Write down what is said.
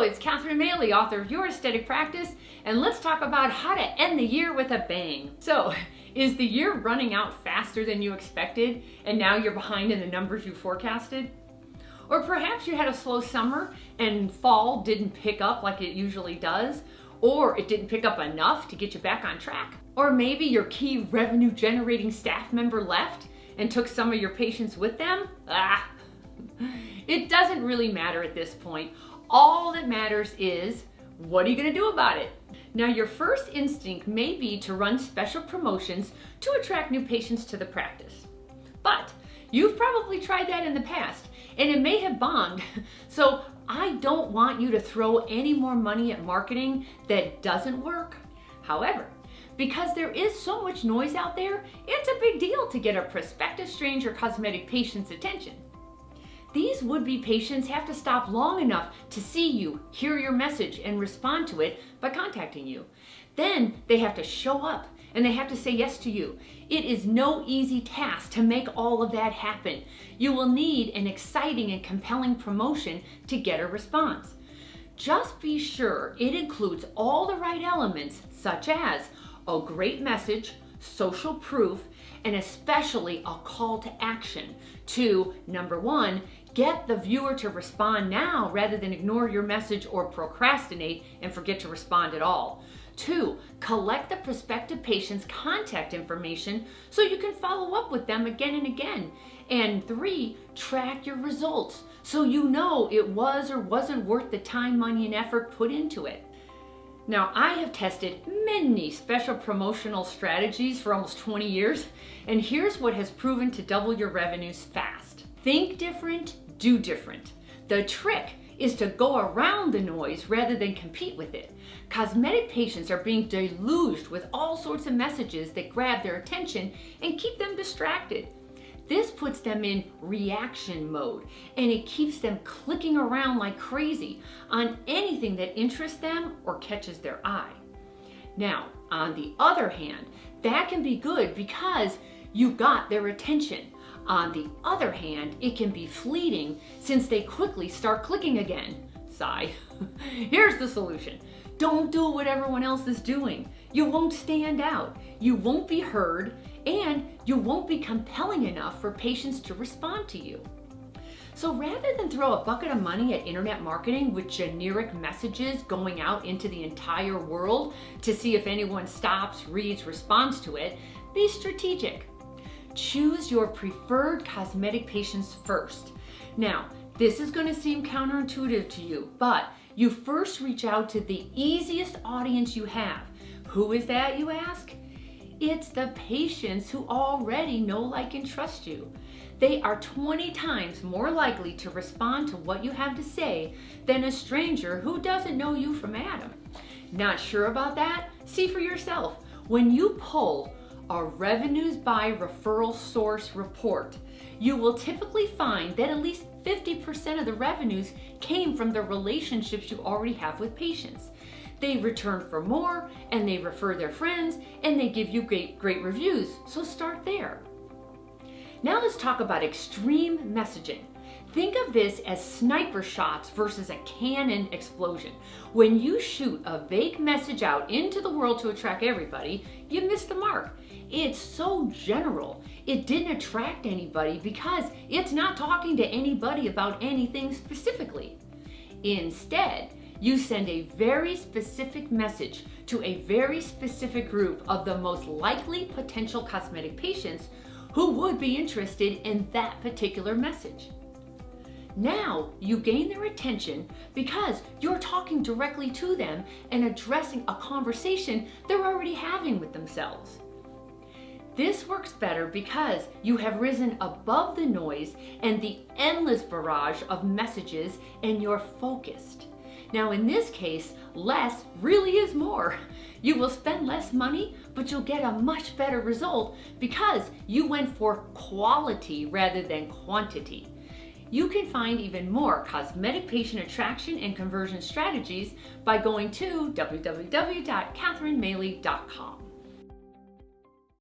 it's Catherine Maley, author of Your Aesthetic Practice, and let's talk about how to end the year with a bang. So, is the year running out faster than you expected, and now you're behind in the numbers you forecasted? Or perhaps you had a slow summer and fall didn't pick up like it usually does, or it didn't pick up enough to get you back on track. Or maybe your key revenue generating staff member left and took some of your patients with them. It doesn't really matter at this point. All that matters is, what are you going to do about it? Now, your first instinct may be to run special promotions to attract new patients to the practice. But you've probably tried that in the past, and it may have bombed. So I don't want you to throw any more money at marketing that doesn't work. However, because there is so much noise out there, it's a big deal to get a prospective stranger cosmetic patient's attention. These would-be patients have to stop long enough to see you, hear your message, and respond to it by contacting you. Then they have to show up and they have to say yes to you. It is no easy task to make all of that happen. You will need an exciting and compelling promotion to get a response. Just be sure it includes all the right elements, such as a great message, social proof, and especially a call to action to, number one, get the viewer to respond now rather than ignore your message or procrastinate and forget to respond at all. 2, collect the prospective patient's contact information so you can follow up with them again and again. And 3, track your results so you know it was or wasn't worth the time, money, and effort put into it. Now, I have tested many special promotional strategies for almost 20 years, and here's what has proven to double your revenues fast. Think different, do different. The trick is to go around the noise rather than compete with it. Cosmetic patients are being deluged with all sorts of messages that grab their attention and keep them distracted. This puts them in reaction mode, and it keeps them clicking around like crazy on anything that interests them or catches their eye. Now, on the other hand, that can be good because you got their attention. On the other hand, it can be fleeting since they quickly start clicking again. Sigh. Here's the solution. Don't do what everyone else is doing. You won't stand out, you won't be heard, and you won't be compelling enough for patients to respond to you. So rather than throw a bucket of money at internet marketing with generic messages going out into the entire world to see if anyone stops, reads, responds to it, be strategic. Choose your preferred cosmetic patients first. Now, this is going to seem counterintuitive to you, but you first reach out to the easiest audience you have. Who is that, you ask? It's the patients who already know, like, and trust you. They are 20 times more likely to respond to what you have to say than a stranger who doesn't know you from Adam. Not sure about that? See for yourself. When you pull a revenues by referral source report, you will typically find that at least 50% of the revenues came from the relationships you already have with patients. They return for more, and they refer their friends, and they give you great reviews, so start there. Now let's talk about extreme messaging. Think of this as sniper shots versus a cannon explosion. When you shoot a vague message out into the world to attract everybody, you miss the mark. It's so general, it didn't attract anybody because it's not talking to anybody about anything specifically. Instead, you send a very specific message to a very specific group of the most likely potential cosmetic patients who would be interested in that particular message. Now you gain their attention because you're talking directly to them and addressing a conversation they're already having with themselves. This works better because you have risen above the noise and the endless barrage of messages and you're focused. Now in this case, less really is more. You will spend less money, but you'll get a much better result because you went for quality rather than quantity. You can find even more cosmetic patient attraction and conversion strategies by going to www.catherinemaley.com.